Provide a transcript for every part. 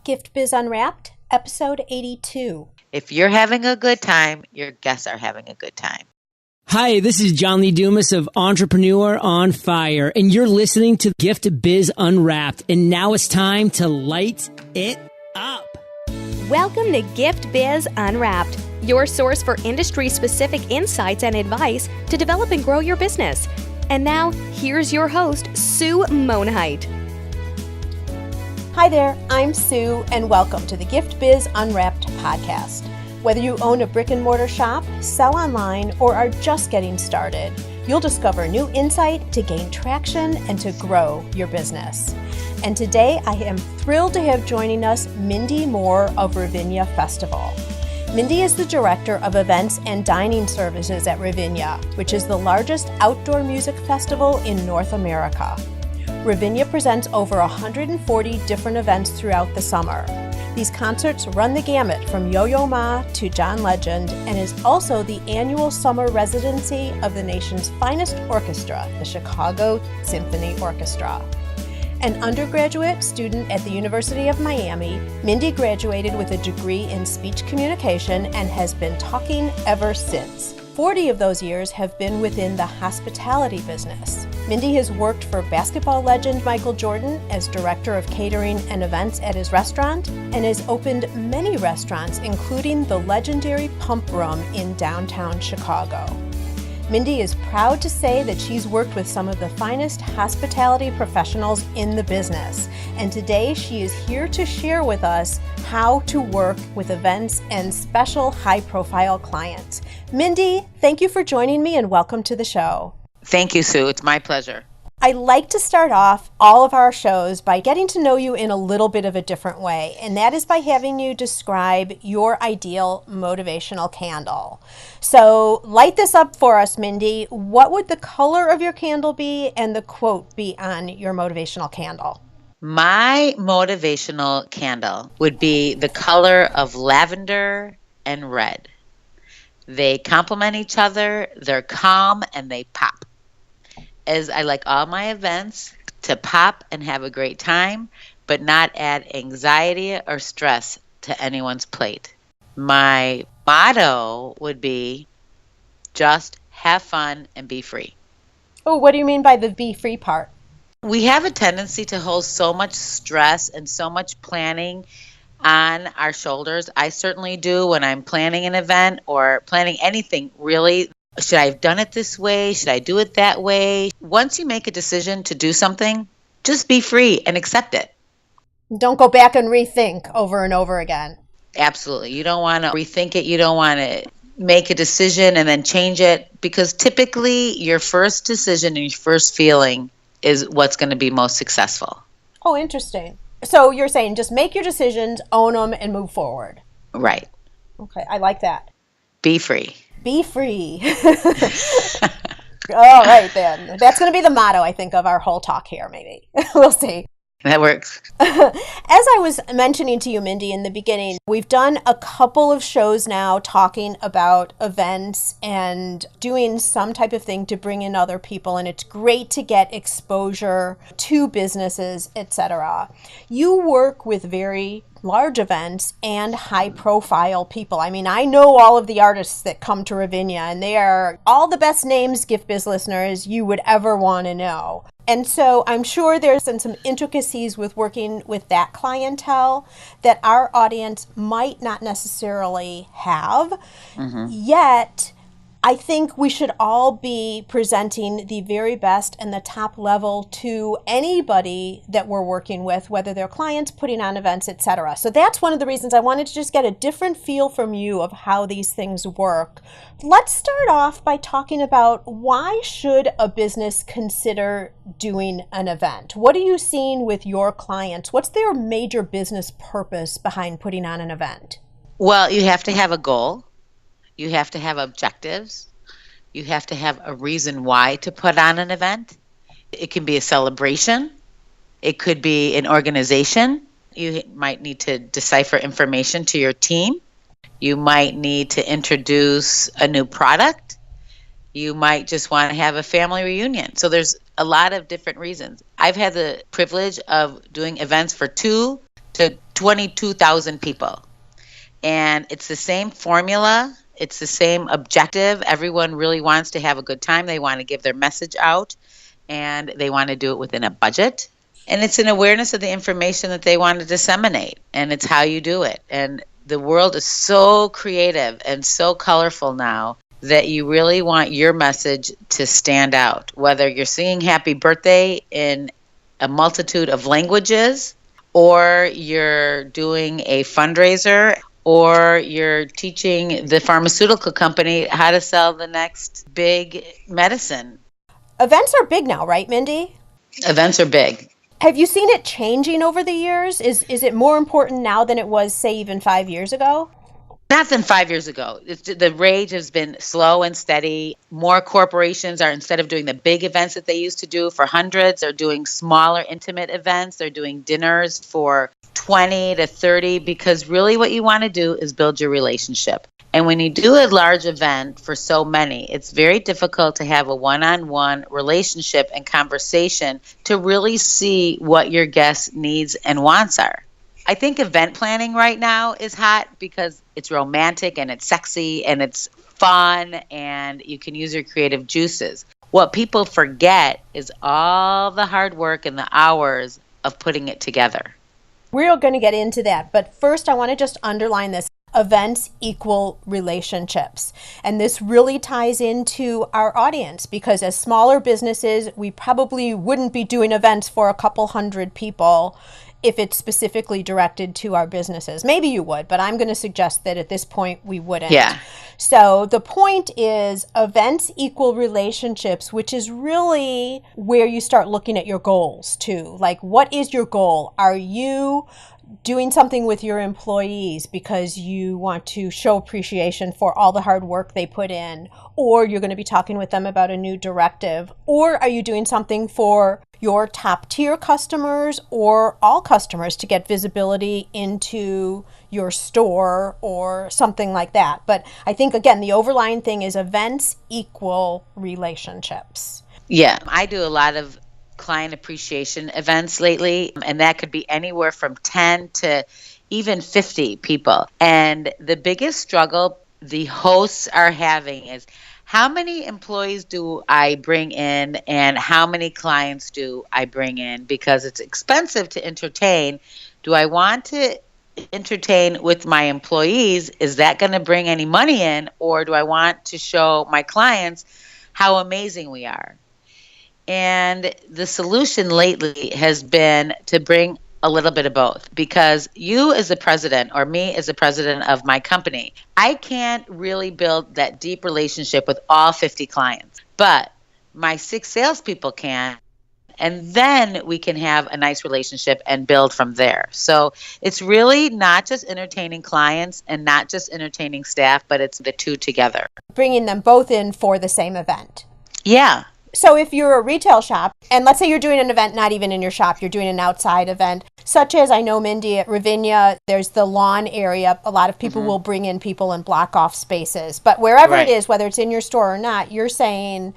Gift Biz Unwrapped, episode 82. If you're having a good time, your guests are having a good time. Hi, this is John Lee Dumas of Entrepreneur on Fire, and you're listening to Gift Biz Unwrapped, and now it's time to light it up. Welcome to Gift Biz Unwrapped, your source for industry-specific insights and advice to develop and grow your business. And now, here's your host, Sue Monheit. Hi there, I'm Sue, and welcome to the Gift Biz Unwrapped podcast. Whether you own a brick and mortar shop, sell online, or are just getting started, you'll discover new insight to gain traction and to grow your business. And today I am thrilled to have joining us Mindy Moore of Ravinia Festival. Mindy is the Director of Events and Dining Services at Ravinia, which is the largest outdoor music festival in North America. Ravinia presents over 140 different events throughout the summer. These concerts run the gamut from Yo-Yo Ma to John Legend and is also the annual summer residency of the nation's finest orchestra, the Chicago Symphony Orchestra. An undergraduate student at the University of Miami, Mindy graduated with a degree in speech communication and has been talking ever since. 40 of those years have been within the hospitality business. Mindy has worked for basketball legend Michael Jordan as Director of Catering and Events at his restaurant and has opened many restaurants, including the legendary Pump Room in downtown Chicago. Mindy is proud to say that she's worked with some of the finest hospitality professionals in the business, and today she is here to share with us how to work with events and special high-profile clients. Mindy, thank you for joining me and welcome to the show. Thank you, Sue. It's my pleasure. I like to start off all of our shows by getting to know you in a little bit of a different way, and that is by having you describe your ideal motivational candle. So light this up for us, Mindy. What would the color of your candle be and the quote be on your motivational candle? My motivational candle would be the color of lavender and red. They complement each other, they're calm, and they pop. As I like all my events to pop and have a great time, but not add anxiety or stress to anyone's plate. My motto would be just have fun and be free. Oh, what do you mean by the be free part? We have a tendency to hold so much stress and so much planning on our shoulders. I certainly do when I'm planning an event or planning anything, really. Should I have done it this way? Should I do it that way? Once you make a decision to do something, just be free and accept it. Don't go back and rethink over and over again. Absolutely. You don't want to rethink it. You don't want to make a decision and then change it, because typically your first decision and your first feeling is what's going to be most successful. Oh, interesting. So you're saying just make your decisions, own them, and move forward. Right. Okay, I like that. Be free. Be free. All right, then. That's going to be the motto, I think, of our whole talk here, maybe. We'll see. That works. As I was mentioning to you, Mindy, in the beginning, we've done a couple of shows now talking about events and doing some type of thing to bring in other people, and it's great to get exposure to businesses, etc. You work with very large events and high-profile people. I mean, I know all of the artists that come to Ravinia, and they are all the best names, Gift Biz listeners, you would ever want to know. And so I'm sure there's been some intricacies with working with that clientele that our audience might not necessarily have. Mm-hmm. Yet, I think we should all be presenting the very best and the top level to anybody that we're working with, whether they're clients, putting on events, etc. So that's one of the reasons I wanted to just get a different feel from you of how these things work. Let's start off by talking about why should a business consider doing an event? What are you seeing with your clients? What's their major business purpose behind putting on an event? Well, you have to have a goal. You have to have objectives. You have to have a reason why to put on an event. It can be a celebration. It could be an organization. You might need to decipher information to your team. You might need to introduce a new product. You might just want to have a family reunion. So there's a lot of different reasons. I've had the privilege of doing events for 2 to 22,000 people. And it's the same formula. It's the same objective. Everyone really wants to have a good time. They want to give their message out, and they want to do it within a budget. And it's an awareness of the information that they want to disseminate, and it's how you do it. And the world is so creative and so colorful now that you really want your message to stand out. Whether you're singing happy birthday in a multitude of languages, or you're doing a fundraiser, or you're teaching the pharmaceutical company how to sell the next big medicine. Events are big now, right, Mindy? Events are big. Have you seen it changing over the years? Is it more important now than it was, say, even 5 years ago? Not than 5 years ago. The rage has been slow and steady. More corporations are, instead of doing the big events that they used to do for hundreds, they're doing smaller, intimate events. They're doing dinners for 20 to 30, because really what you want to do is build your relationship. And when you do a large event for so many, it's very difficult to have a one-on-one relationship and conversation to really see what your guests' needs and wants are. I think event planning right now is hot because it's romantic and it's sexy and it's fun and you can use your creative juices. What people forget is all the hard work and the hours of putting it together. We're going to get into that, but first I want to just underline this. Events equal relationships. And this really ties into our audience, because as smaller businesses, we probably wouldn't be doing events for a couple hundred people if it's specifically directed to our businesses. Maybe you would, but I'm going to suggest that at this point we wouldn't. Yeah. So the point is events equal relationships, which is really where you start looking at your goals too. Like, what is your goal? Are you doing something with your employees because you want to show appreciation for all the hard work they put in, or you're going to be talking with them about a new directive, or are you doing something for your top tier customers or all customers to get visibility into your store or something like that? But I think, again, the overlying thing is events equal relationships. Yeah, I do a lot of client appreciation events lately, and that could be anywhere from 10 to even 50 people. And the biggest struggle the hosts are having is, how many employees do I bring in and how many clients do I bring in? Because it's expensive to entertain. Do I want to entertain with my employees? Is that going to bring any money in? Or do I want to show my clients how amazing we are? And the solution lately has been to bring a little bit of both, because you as the president or me as the president of my company, I can't really build that deep relationship with all 50 clients, but my 6 salespeople can. And then we can have a nice relationship and build from there. So it's really not just entertaining clients and not just entertaining staff, but it's the two together. Bringing them both in for the same event. Yeah. So if you're a retail shop, and let's say you're doing an event not even in your shop, you're doing an outside event, such as, I know, Mindy, at Ravinia, there's the lawn area. A lot of people will bring in people and block off spaces. But wherever it is, whether it's in your store or not, you're saying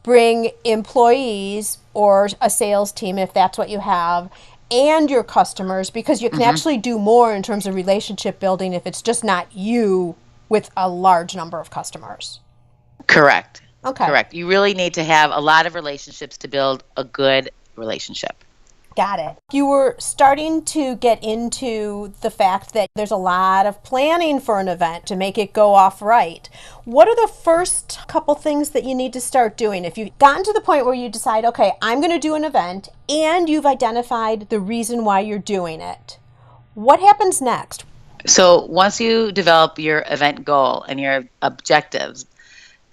bring employees or a sales team, if that's what you have, and your customers, because you can actually do more in terms of relationship building if it's just not you with a large number of customers. Correct. Okay. Correct. You really need to have a lot of relationships to build a good relationship. Got it. You were starting to get into the fact that there's a lot of planning for an event to make it go off right. What are the first couple things that you need to start doing? If you've gotten to the point where you decide, okay, I'm going to do an event, and you've identified the reason why you're doing it, what happens next? So once you develop your event goal and your objectives,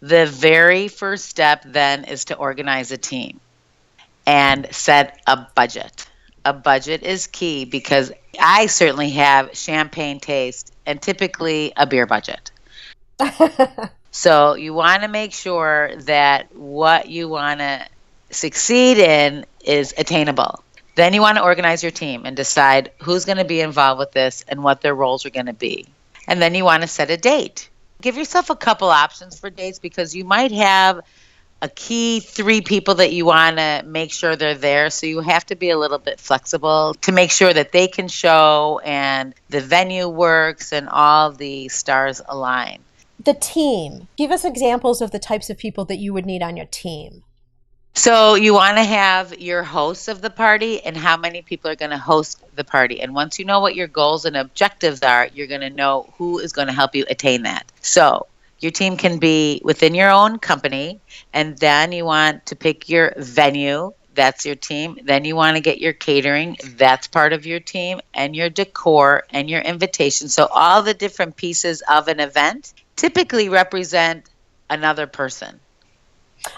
the very first step then is to organize a team and set a budget. A budget is key, because I certainly have champagne taste and typically a beer budget. So you want to make sure that what you want to succeed in is attainable. Then you want to organize your team and decide who's going to be involved with this and what their roles are going to be. And then you want to set a date. Give yourself a couple options for dates, because you might have a key 3 people that you want to make sure they're there. So you have to be a little bit flexible to make sure that they can show and the venue works and all the stars align. The team. Give us examples of the types of people that you would need on your team. So you want to have your hosts of the party and how many people are going to host the party. And once you know what your goals and objectives are, you're going to know who is going to help you attain that. So your team can be within your own company, and then you want to pick your venue. That's your team. Then you want to get your catering. That's part of your team, and your decor and your invitation. So all the different pieces of an event typically represent another person.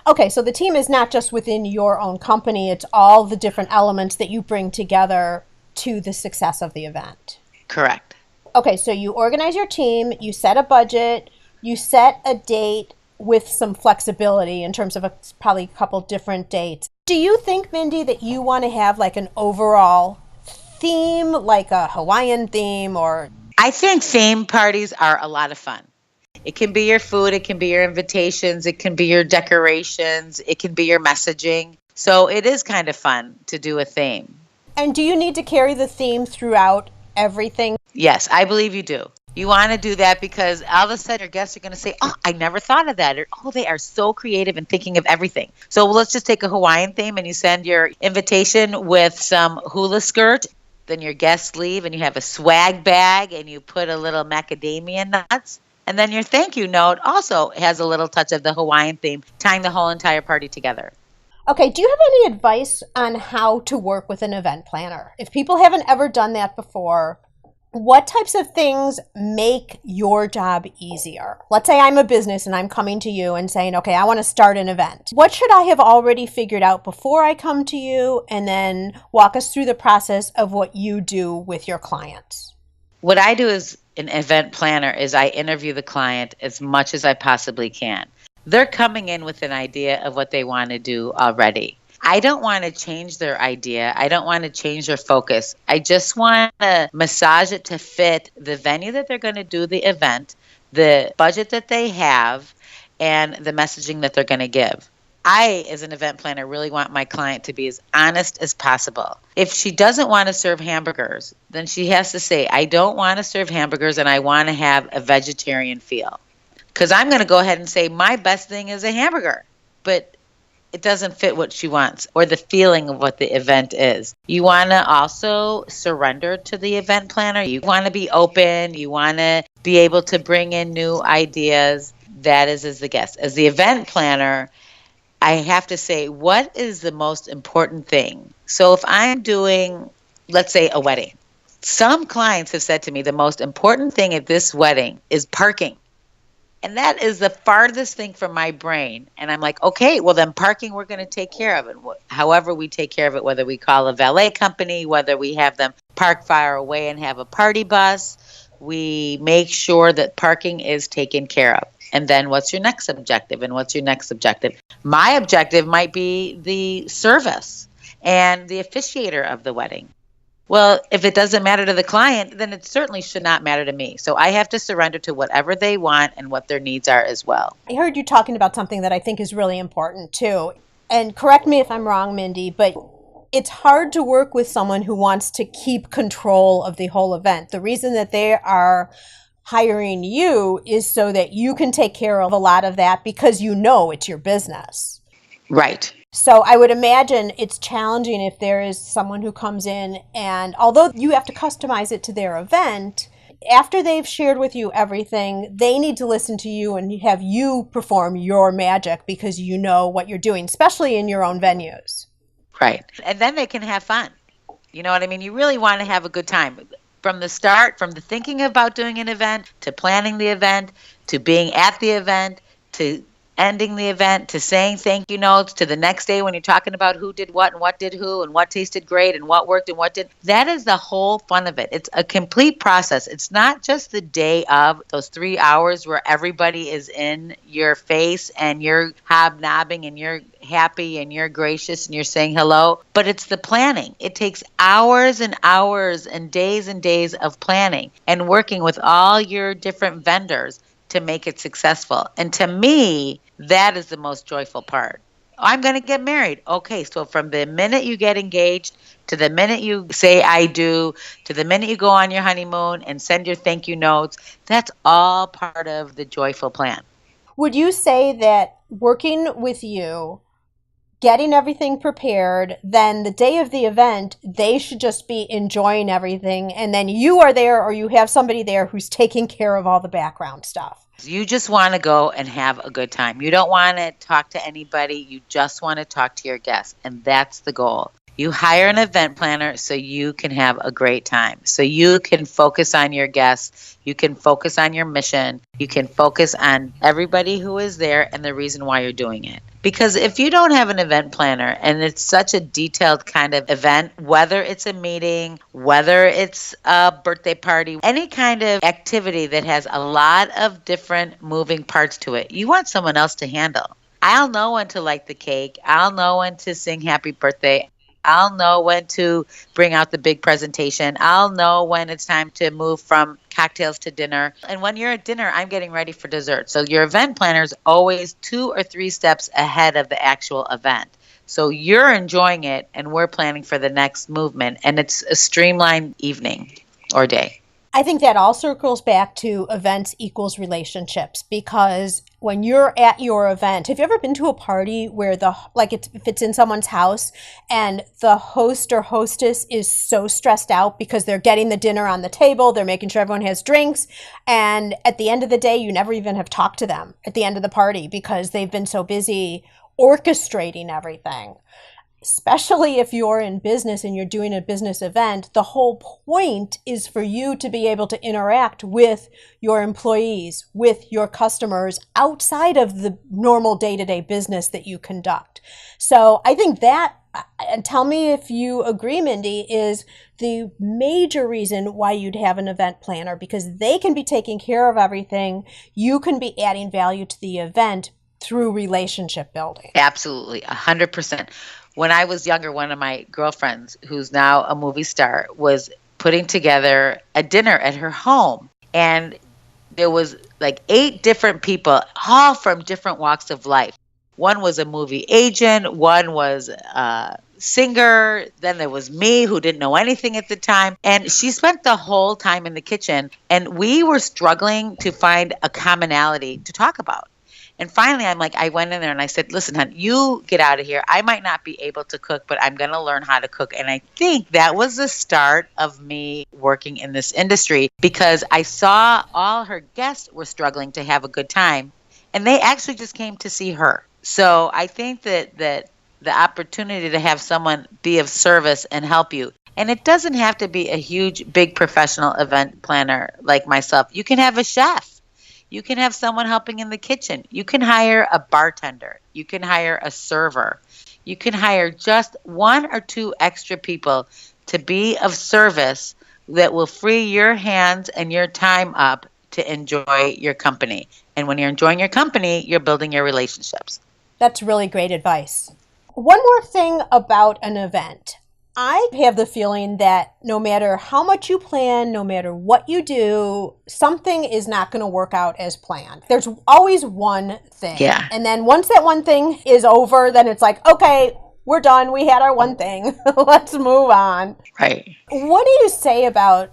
Okay, so the team is not just within your own company, it's all the different elements that you bring together to the success of the event. Correct. Okay, so you organize your team, you set a budget, you set a date with some flexibility in terms of probably a couple different dates. Do you think, Mindy, that you want to have like an overall theme, like a Hawaiian theme or? I think theme parties are a lot of fun. It can be your food, it can be your invitations, it can be your decorations, it can be your messaging. So it is kind of fun to do a theme. And do you need to carry the theme throughout everything? Yes, I believe you do. You want to do that because all of a sudden your guests are going to say, oh, I never thought of that. Or, oh, they are so creative in thinking of everything. So let's just take a Hawaiian theme and you send your invitation with some hula skirt. Then your guests leave and you have a swag bag and you put a little macadamia nuts. And then your thank you note also has a little touch of the Hawaiian theme, tying the whole entire party together. Okay, do you have any advice on how to work with an event planner? If people haven't ever done that before, what types of things make your job easier? Let's say I'm a business and I'm coming to you and saying, okay, I want to start an event. What should I have already figured out before I come to you? And then walk us through the process of what you do with your clients. What I do as an event planner is I interview the client as much as I possibly can. They're coming in with an idea of what they want to do already. I don't want to change their idea. I don't want to change their focus. I just want to massage it to fit the venue that they're going to do the event, the budget that they have, and the messaging that they're going to give. I, as an event planner, really want my client to be as honest as possible. If she doesn't want to serve hamburgers, then she has to say, I don't want to serve hamburgers and I want to have a vegetarian feel. Because I'm going to go ahead and say my best thing is a hamburger. But it doesn't fit what she wants or the feeling of what the event is. You want to also surrender to the event planner. You want to be open. You want to be able to bring in new ideas. That is as the guest. As the event planner, I have to say, what is the most important thing? So if I'm doing, let's say, a wedding, some clients have said to me the most important thing at this wedding is parking. And that is the farthest thing from my brain. And I'm like, okay, well then parking we're going to take care of it. However we take care of it, whether we call a valet company, whether we have them park far away and have a party bus, we make sure that parking is taken care of. And then what's your next objective? And what's your next objective? My objective might be the service and the officiator of the wedding. Well, if it doesn't matter to the client, then it certainly should not matter to me. So I have to surrender to whatever they want and what their needs are as well. I heard you talking about something that I think is really important too. And correct me if I'm wrong, Mindy, but it's hard to work with someone who wants to keep control of the whole event. The reason that they are hiring you is so that you can take care of a lot of that because you know it's your business. Right. So I would imagine it's challenging if there is someone who comes in and although you have to customize it to their event, after they've shared with you everything, they need to listen to you and have you perform your magic because you know what you're doing, especially in your own venues. Right. And then they can have fun. You know what I mean? You really want to have a good time. From the start, from the thinking about doing an event, to planning the event, to being at the event, to ending the event, to saying thank you notes, to the next day when you're talking about who did what and what did who and what tasted great and what worked and what did. That is the whole fun of it. It's a complete process. It's not just the day of those 3 hours where everybody is in your face and you're hobnobbing and you're happy and you're gracious and you're saying hello, but it's the planning. It takes hours and hours and days of planning and working with all your different vendors to make it successful. And to me, that is the most joyful part. I'm going to get married. Okay, so from the minute you get engaged to the minute you say I do, to the minute you go on your honeymoon and send your thank you notes, that's all part of the joyful plan. Would you say that working with you, getting everything prepared, then the day of the event, they should just be enjoying everything, and then you are there or you have somebody there who's taking care of all the background stuff? You just want to go and have a good time. You don't want to talk to anybody. You just want to talk to your guests. And that's the goal. You hire an event planner so you can have a great time. So you can focus on your guests. You can focus on your mission. You can focus on everybody who is there and the reason why you're doing it. Because if you don't have an event planner and it's such a detailed kind of event, whether it's a meeting, whether it's a birthday party, any kind of activity that has a lot of different moving parts to it, you want someone else to handle. I'll know when to light the cake. I'll know when to sing happy birthday. I'll know when to bring out the big presentation. I'll know when it's time to move from cocktails to dinner. And when you're at dinner, I'm getting ready for dessert. So your event planner is always 2 or 3 steps ahead of the actual event. So you're enjoying it and we're planning for the next movement. And it's a streamlined evening or day. I think that all circles back to events equals relationships, because when you're at your event, have you ever been to a party where if it's in someone's house and the host or hostess is so stressed out because they're getting the dinner on the table, they're making sure everyone has drinks, and at the end of the day, you never even have talked to them at the end of the party because they've been so busy orchestrating everything. Especially if you're in business and you're doing a business event, the whole point is for you to be able to interact with your employees, with your customers outside of the normal day-to-day business that you conduct. So I think that, and tell me if you agree, Mindy, is the major reason why you'd have an event planner, because they can be taking care of everything. You can be adding value to the event through relationship building. Absolutely, 100%. When I was younger, one of my girlfriends, who's now a movie star, was putting together a dinner at her home. And there was like 8 different people, all from different walks of life. One was a movie agent, one was a singer, then there was me who didn't know anything at the time. And she spent the whole time in the kitchen, and we were struggling to find a commonality to talk about. And finally, I went in there and I said, listen, hon, you get out of here. I might not be able to cook, but I'm going to learn how to cook. And I think that was the start of me working in this industry, because I saw all her guests were struggling to have a good time, and they actually just came to see her. So I think that the opportunity to have someone be of service and help you, and it doesn't have to be a huge, big professional event planner like myself. You can have a chef. You can have someone helping in the kitchen. You can hire a bartender. You can hire a server. You can hire just 1 or 2 extra people to be of service that will free your hands and your time up to enjoy your company. And when you're enjoying your company, you're building your relationships. That's really great advice. One more thing about an event. I have the feeling that no matter how much you plan, no matter what you do, something is not going to work out as planned. There's always one thing. Yeah. And then once that one thing is over, then it's like, okay, we're done. We had our one thing. Let's move on. Right. What do you say about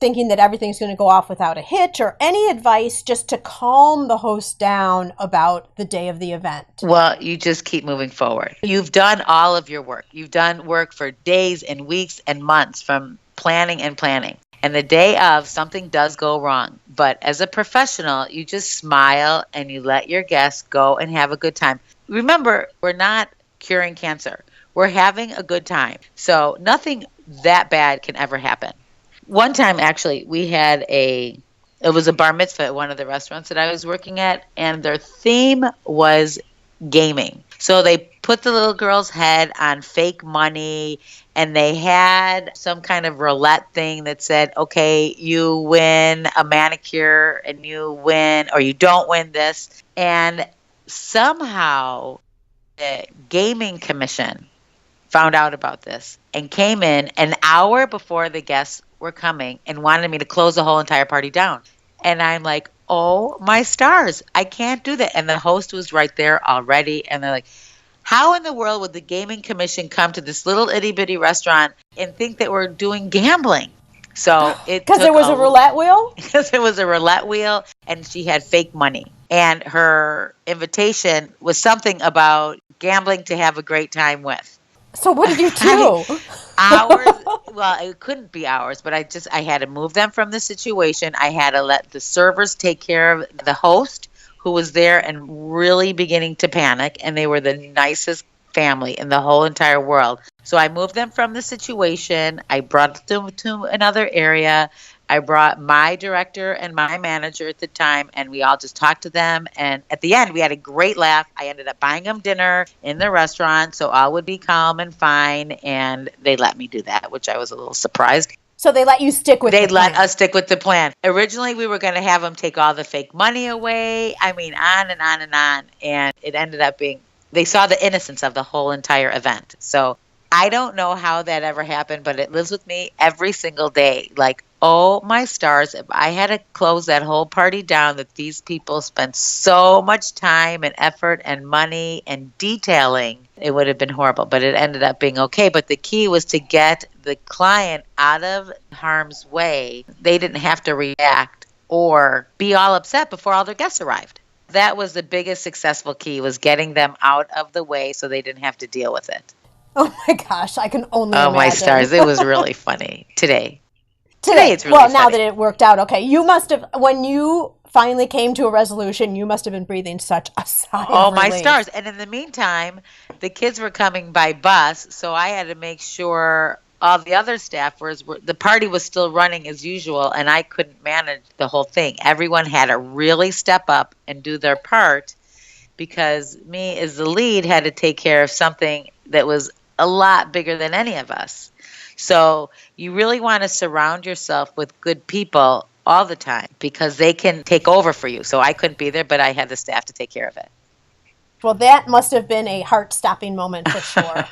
thinking that everything's going to go off without a hitch, or any advice just to calm the host down about the day of the event? Well, you just keep moving forward. You've done all of your work. You've done work for days and weeks and months from planning and planning. And the day of, something does go wrong. But as a professional, you just smile and you let your guests go and have a good time. Remember, we're not curing cancer. We're having a good time. So nothing that bad can ever happen. One time, actually, it was a bar mitzvah at one of the restaurants that I was working at, and their theme was gaming. So they put the little girl's head on fake money, and they had some kind of roulette thing that said, okay, you win a manicure and you win, or you don't win this. And somehow the gaming commission found out about this and came in an hour before the guests were coming and wanted me to close the whole entire party down. And I'm like, oh my stars, I can't do that. And the host was right there already. And they're like, how in the world would the gaming commission come to this little itty bitty restaurant and think that we're doing gambling? So it Because there took was a roulette wheel? because it was a roulette wheel and she had fake money. And her invitation was something about gambling to have a great time with. So what did you do? Hours, well, it couldn't be hours, but I had to move them from the situation. I had to let the servers take care of the host who was there and really beginning to panic. And they were the nicest family in the whole entire world. So I moved them from the situation. I brought them to another area. I brought my director and my manager at the time, and we all just talked to them. And at the end, we had a great laugh. I ended up buying them dinner in the restaurant, so all would be calm and fine. And they let me do that, which I was a little surprised. So they let you stick with They'd the let plan. us stick with the plan. Originally, we were going to have them take all the fake money away. I mean, on and on and on. And it ended up being, they saw the innocence of the whole entire event. So I don't know how that ever happened, but it lives with me every single day. Like, oh my stars, if I had to close that whole party down that these people spent so much time and effort and money and detailing, it would have been horrible. But it ended up being okay. But the key was to get the client out of harm's way. They didn't have to react or be all upset before all their guests arrived. That was the biggest successful key, was getting them out of the way so they didn't have to deal with it. Oh my gosh, I can only Oh imagine. my stars, it was really funny today. Today it's really well, funny. now that it worked out, okay. You must have, when you finally came to a resolution, you must have been breathing such a sigh Oh of my relief. stars. And in the meantime, the kids were coming by bus, so I had to make sure all the other staffers were, the party was still running as usual, and I couldn't manage the whole thing. Everyone had to really step up and do their part, because me as the lead had to take care of something that was a lot bigger than any of us. So you really want to surround yourself with good people all the time, because they can take over for you. So I couldn't be there, but I had the staff to take care of it. Well, that must have been a heart-stopping moment for sure.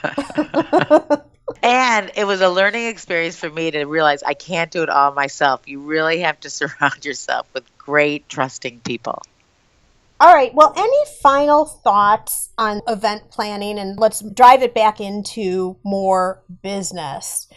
And it was a learning experience for me to realize I can't do it all myself. You really have to surround yourself with great, trusting people. All right. Well, any final thoughts on event planning? And let's drive it back into more business.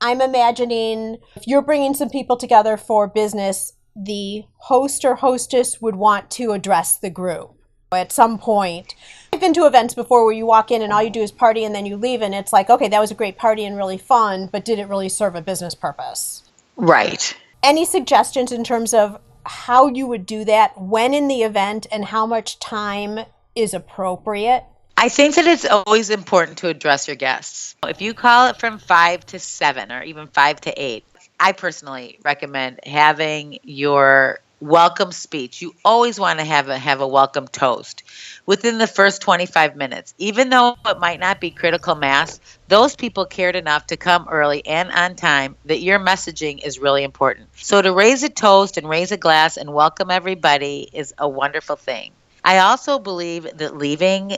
I'm imagining if you're bringing some people together for business, the host or hostess would want to address the group at some point. I've been to events before where you walk in and all you do is party and then you leave, and it's like, okay, that was a great party and really fun, but did it really serve a business purpose? Right. Any suggestions in terms of how you would do that, when in the event, and how much time is appropriate? I think that it's always important to address your guests. If you call it from 5 to 7 or even 5 to 8, I personally recommend having your welcome speech. You always want to have a welcome toast within the first 25 minutes. Even though it might not be critical mass, those people cared enough to come early and on time that your messaging is really important. So to raise a toast and raise a glass and welcome everybody is a wonderful thing. I also believe that leaving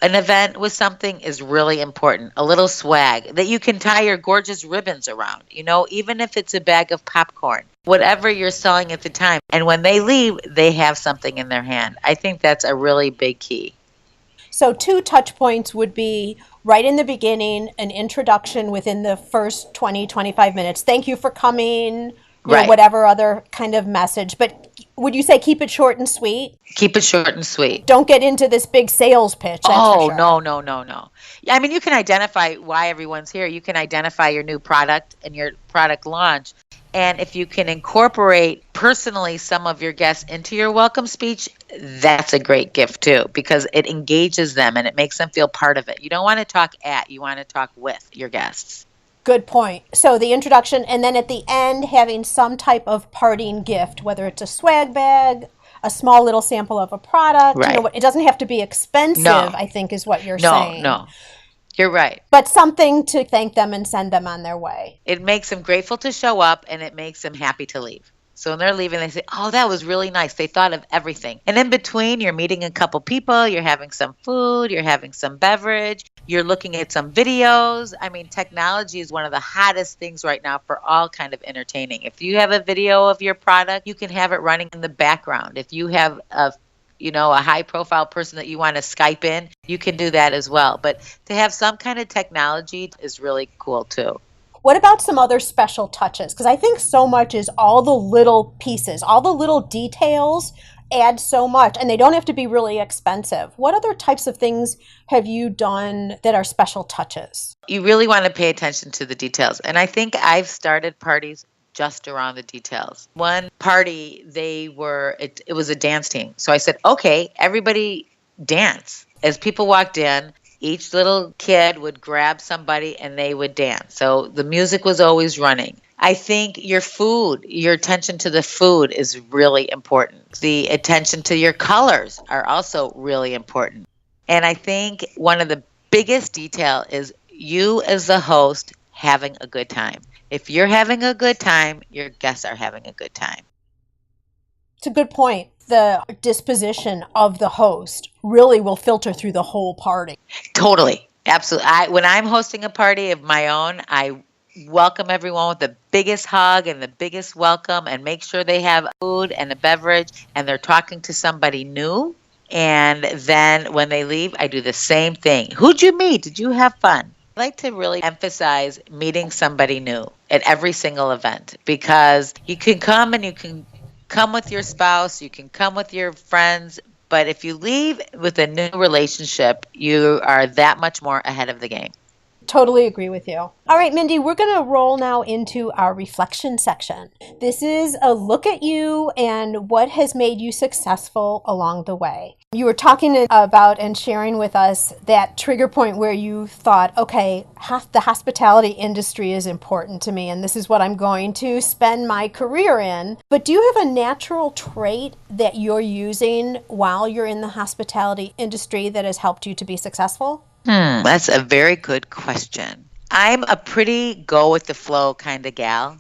an event with something is really important. A little swag that you can tie your gorgeous ribbons around, even if it's a bag of popcorn, whatever you're selling at the time. And when they leave, they have something in their hand. I think that's a really big key. So 2 touch points would be right in the beginning, an introduction within the first 20, 25 minutes. Thank you for coming, Right. whatever other kind of message. But would you say keep it short and sweet? Keep it short and sweet. Don't get into this big sales pitch. That's for sure. No. I mean, you can identify why everyone's here. You can identify your new product and your product launch. And if you can incorporate personally some of your guests into your welcome speech, that's a great gift too, because it engages them and it makes them feel part of it. You don't want to talk at, you want to talk with your guests. Good point. So the introduction, and then at the end, having some type of parting gift, whether it's a swag bag, a small little sample of a product. Right. It doesn't have to be expensive, No. I think is what you're saying. No, you're right. But something to thank them and send them on their way. It makes them grateful to show up, and it makes them happy to leave. So when they're leaving, they say, oh, that was really nice. They thought of everything. And in between, you're meeting a couple people, you're having some food, you're having some beverage. You're looking at some videos. I mean, technology is one of the hottest things right now for all kind of entertaining. If you have a video of your product, you can have it running in the background. If you have a high profile person that you want to Skype in, you can do that as well. But to have some kind of technology is really cool too. What about some other special touches? Because I think so much is all the little pieces, all the little details add so much, and they don't have to be really expensive. What other types of things have you done that are special touches? You really want to pay attention to the details. And I think I've started parties just around the details. One party, it was a dance team. So I said, okay, everybody dance. As people walked in, each little kid would grab somebody and they would dance. So the music was always running. I think your food, your attention to the food is really important. The attention to your colors are also really important. And I think one of the biggest detail is you as the host having a good time. If you're having a good time, your guests are having a good time. It's a good point. The disposition of the host really will filter through the whole party. Totally. Absolutely. When I'm hosting a party of my own, I welcome everyone with the biggest hug and the biggest welcome and make sure they have food and a beverage and they're talking to somebody new. And then when they leave, I do the same thing. Who'd you meet? Did you have fun? I like to really emphasize meeting somebody new at every single event because you can come and you can come with your spouse, you can come with your friends, but if you leave with a new relationship, you are that much more ahead of the game. Totally agree with you. All right, Mindy, we're going to roll now into our reflection section. This is a look at you and what has made you successful along the way. You were talking about and sharing with us that trigger point where you thought, okay, the hospitality industry is important to me and this is what I'm going to spend my career in. But do you have a natural trait that you're using while you're in the hospitality industry that has helped you to be successful? That's a very good question. I'm a pretty go with the flow kind of gal.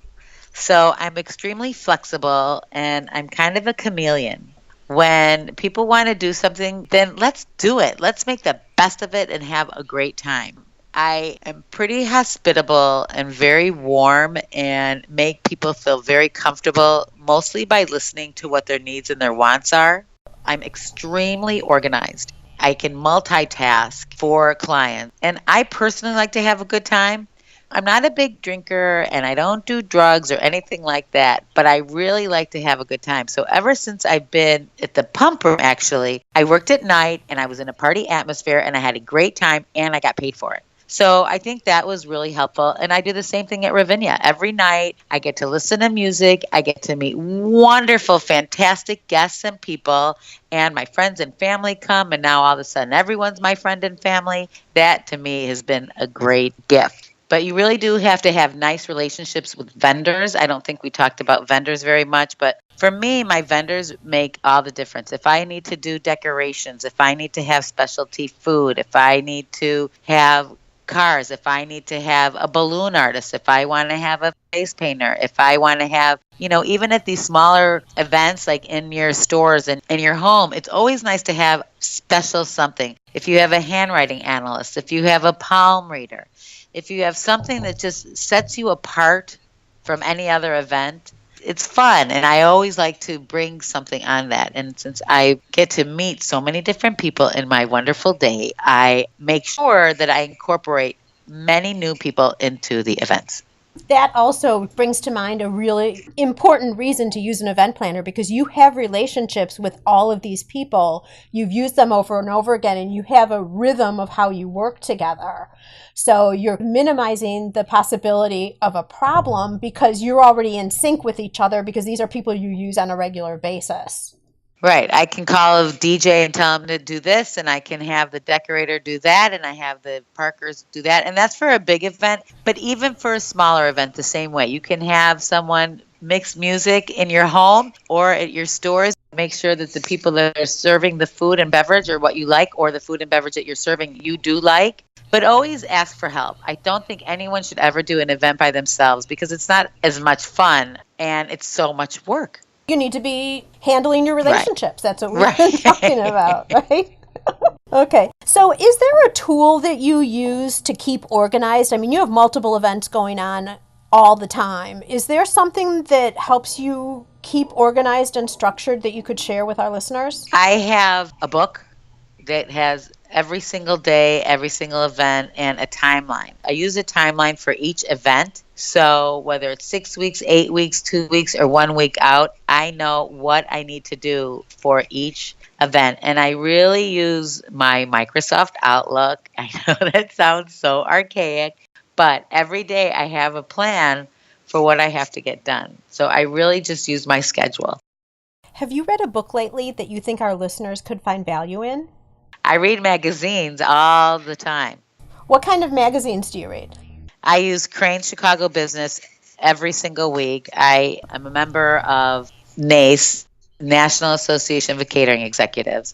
So I'm extremely flexible and I'm kind of a chameleon. When people want to do something, then let's do it. Let's make the best of it and have a great time. I am pretty hospitable and very warm and make people feel very comfortable, mostly by listening to what their needs and their wants are. I'm extremely organized. I can multitask for clients. And I personally like to have a good time. I'm not a big drinker and I don't do drugs or anything like that, but I really like to have a good time. So ever since I've been at the pump room, actually, I worked at night and I was in a party atmosphere and I had a great time and I got paid for it. So I think that was really helpful. And I do the same thing at Ravinia. Every night I get to listen to music. I get to meet wonderful, fantastic guests and people. And my friends and family come. And now all of a sudden everyone's my friend and family. That to me has been a great gift. But you really do have to have nice relationships with vendors. I don't think we talked about vendors very much. But for me, my vendors make all the difference. If I need to do decorations, if I need to have specialty food, if I need to have cars, if I need to have a balloon artist, if I want to have a face painter, if I want to have, even at these smaller events like in your stores and in your home, it's always nice to have special something. If you have a handwriting analyst, if you have a palm reader, if you have something that just sets you apart from any other event, it's fun. And I always like to bring something on that. And since I get to meet so many different people in my wonderful day, I make sure that I incorporate many new people into the events. That also brings to mind a really important reason to use an event planner because you have relationships with all of these people. You've used them over and over again, and you have a rhythm of how you work together. So you're minimizing the possibility of a problem because you're already in sync with each other because these are people you use on a regular basis. Right. I can call a DJ and tell them to do this, and I can have the decorator do that, and I have the parkers do that. And that's for a big event. But even for a smaller event, the same way. You can have someone mix music in your home or at your stores. Make sure that the people that are serving the food and beverage or what you like, or the food and beverage that you're serving, you do like. But always ask for help. I don't think anyone should ever do an event by themselves because it's not as much fun and it's so much work. You need to be handling your relationships. Right. That's what we've been talking about, right? Okay. So is there a tool that you use to keep organized? I mean, you have multiple events going on all the time. Is there something that helps you keep organized and structured that you could share with our listeners? I have a book that has every single day, every single event, and a timeline. I use a timeline for each event. So whether it's 6 weeks, 8 weeks, 2 weeks, or 1 week out, I know what I need to do for each event. And I really use my Microsoft Outlook. I know that sounds so archaic, but every day I have a plan for what I have to get done. So I really just use my schedule. Have you read a book lately that you think our listeners could find value in? I read magazines all the time. What kind of magazines do you read? I use Crane Chicago Business every single week. I am a member of NACE, National Association of Catering Executives,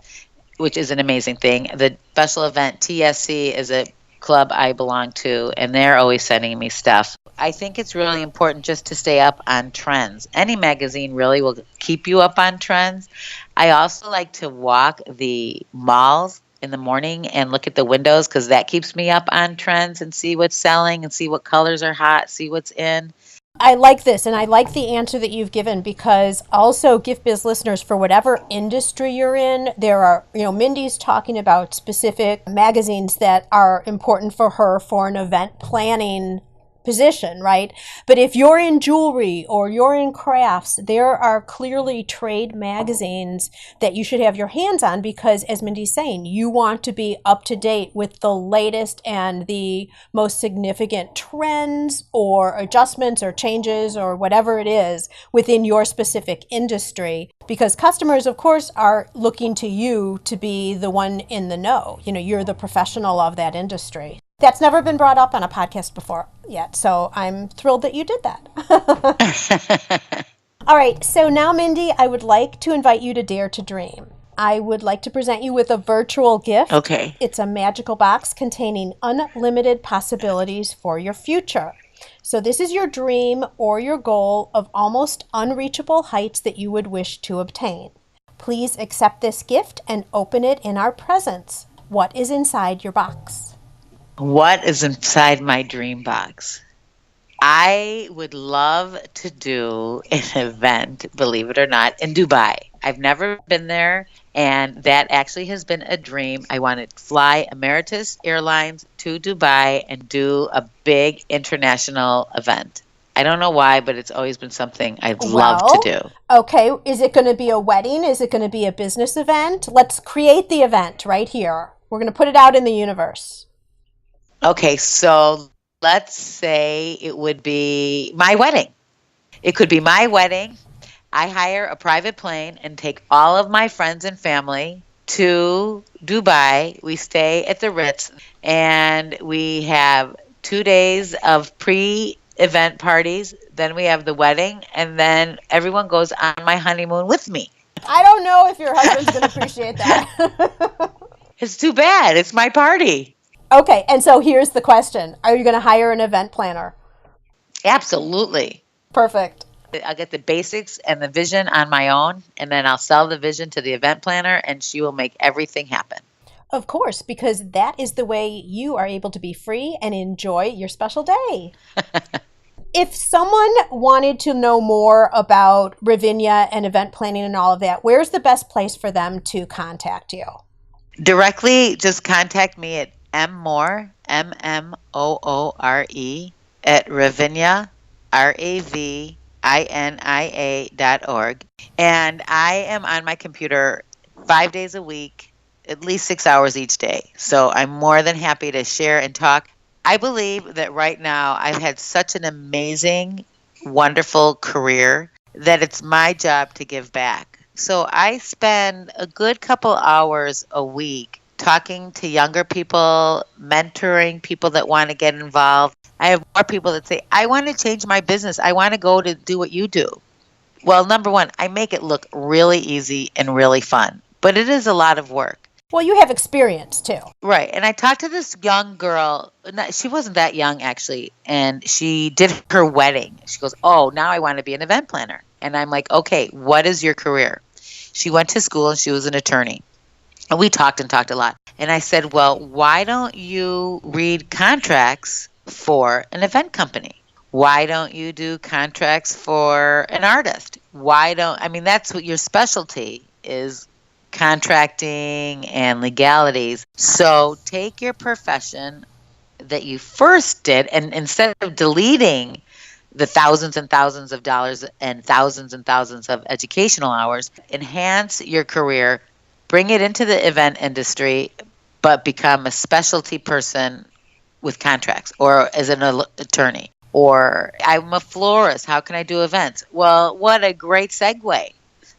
which is an amazing thing. The special event TSC is a club I belong to, and they're always sending me stuff. I think it's really important just to stay up on trends. Any magazine really will keep you up on trends. I also like to walk the malls in the morning and look at the windows because that keeps me up on trends and see what's selling and see what colors are hot, see what's in. I like this, and I like the answer that you've given, because also Gift Biz listeners, for whatever industry you're in, there are, Mindy's talking about specific magazines that are important for her for an event planning position, right? But if you're in jewelry or you're in crafts, there are clearly trade magazines that you should have your hands on, because as Mindy's saying, you want to be up to date with the latest and the most significant trends or adjustments or changes or whatever it is within your specific industry, because customers, of course, are looking to you to be the one in the know. You're the professional of that industry. That's never been brought up on a podcast before yet, so I'm thrilled that you did that. All right, so now, Mindy, I would like to invite you to Dare to Dream. I would like to present you with a virtual gift. Okay. It's a magical box containing unlimited possibilities for your future. So this is your dream or your goal of almost unreachable heights that you would wish to obtain. Please accept this gift and open it in our presence. What is inside your box? What is inside my dream box? I would love to do an event, believe it or not, in Dubai. I've never been there, and that actually has been a dream. I want to fly Emirates Airlines to Dubai and do a big international event. I don't know why, but it's always been something I'd love to do. Okay, is it going to be a wedding? Is it going to be a business event? Let's create the event right here. We're going to put it out in the universe. Okay, so let's say it would be my wedding. It could be my wedding. I hire a private plane and take all of my friends and family to Dubai. We stay at the Ritz, and we have 2 days of pre-event parties. Then we have the wedding, and then everyone goes on my honeymoon with me. I don't know if your husband's going to appreciate that. It's too bad. It's my party. Okay, and so here's the question. Are you going to hire an event planner? Absolutely. Perfect. I'll get the basics and the vision on my own, and then I'll sell the vision to the event planner, and she will make everything happen. Of course, because that is the way you are able to be free and enjoy your special day. If someone wanted to know more about Ravinia and event planning and all of that, where's the best place for them to contact you? Directly, just contact me at mmoore, MMOORE, at Ravinia, RAVINIA.org. And I am on my computer 5 days a week, at least 6 hours each day. So I'm more than happy to share and talk. I believe that right now I've had such an amazing, wonderful career that it's my job to give back. So I spend a good couple hours a week talking to younger people, mentoring people that want to get involved. I have more people that say, I want to change my business. I want to go to do what you do. Well, number one, I make it look really easy and really fun, but it is a lot of work. Well, you have experience too. Right. And I talked to this young girl. She wasn't that young, actually. And she did her wedding. She goes, oh, now I want to be an event planner. And I'm like, okay, what is your career? She went to school and she was an attorney. And we talked and talked a lot. And I said, well, why don't you read contracts for an event company? Why don't you do contracts for an artist? That's what your specialty is, contracting and legalities. So take your profession that you first did, and instead of deleting the thousands and thousands of dollars and thousands of educational hours, enhance your career, bring it into the event industry, but become a specialty person with contracts or as an attorney. Or I'm a florist. How can I do events? Well, what a great segue.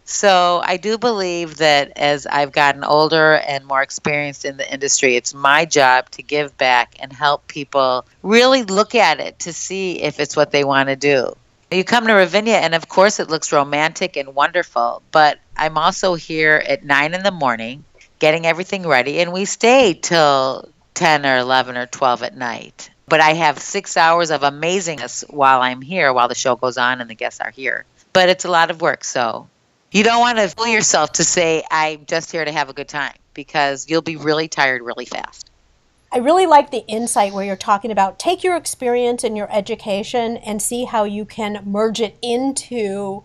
So I do believe that as I've gotten older and more experienced in the industry, it's my job to give back and help people really look at it to see if it's what they want to do. You come to Ravinia, and of course it looks romantic and wonderful, but I'm also here at 9 in the morning getting everything ready, and we stay till 10 or 11 or 12 at night. But I have 6 hours of amazingness while I'm here, while the show goes on and the guests are here. But it's a lot of work, so you don't want to fool yourself to say, I'm just here to have a good time, because you'll be really tired really fast. I really like the insight where you're talking about take your experience and your education and see how you can merge it into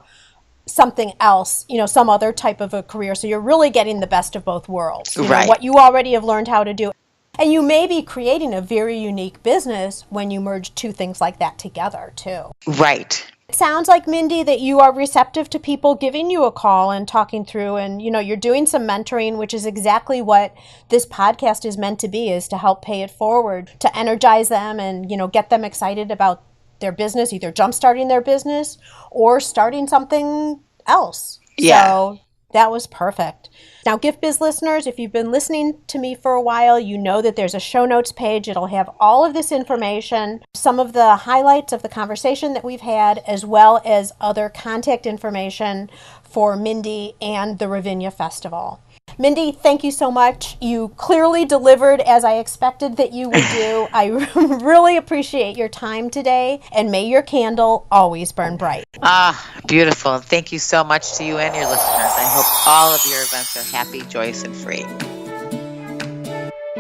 something else, some other type of a career. So you're really getting the best of both worlds. Right. What you already have learned how to do. And you may be creating a very unique business when you merge two things like that together, too. Right. It sounds like, Mindy, that you are receptive to people giving you a call and talking through, and you're doing some mentoring, which is exactly what this podcast is meant to be, is to help pay it forward, to energize them and get them excited about their business, either jumpstarting their business or starting something else. Yeah. So that was perfect. Now, Gift Biz listeners, if you've been listening to me for a while, you know that there's a show notes page. It'll have all of this information, some of the highlights of the conversation that we've had, as well as other contact information for Mindy and the Ravinia Festival. Mindy, thank you so much. You clearly delivered as I expected that you would do. I really appreciate your time today, and may your candle always burn bright. Beautiful. Thank you so much to you and your listeners. I hope all of your events are happy, joyous, and free.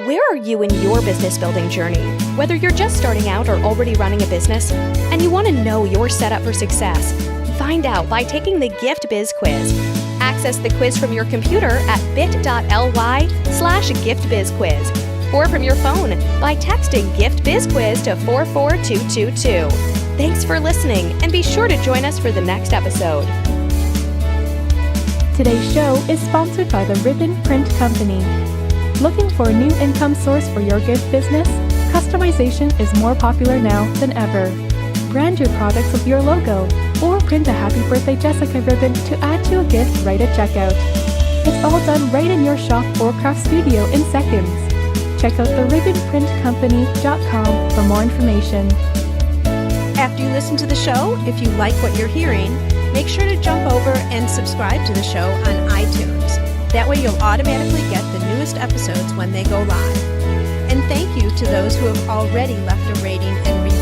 Where are you in your business building journey? Whether you're just starting out or already running a business and you want to know you're set up for success, find out by taking the Gift Biz quiz. Access the quiz from your computer at bit.ly/giftbizquiz or from your phone by texting Gift Biz Quiz to 44222. Thanks for listening, and be sure to join us for the next episode. Today's show is sponsored by the Ribbon Print Company. Looking for a new income source for your gift business? Customization is more popular now than ever. Brand your products with your logo, or print a Happy Birthday Jessica ribbon to add to a gift right at checkout. It's all done right in your shop or craft studio in seconds. Check out theribbonprintcompany.com for more information. After you listen to the show, if you like what you're hearing, make sure to jump over and subscribe to the show on iTunes. That way you'll automatically get the newest episodes when they go live. And thank you to those who have already left a rating and review.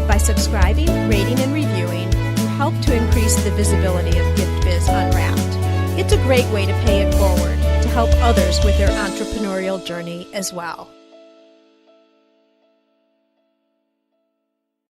By subscribing, rating, and reviewing, you help to increase the visibility of Gift Biz Unwrapped. It's a great way to pay it forward, to help others with their entrepreneurial journey as well.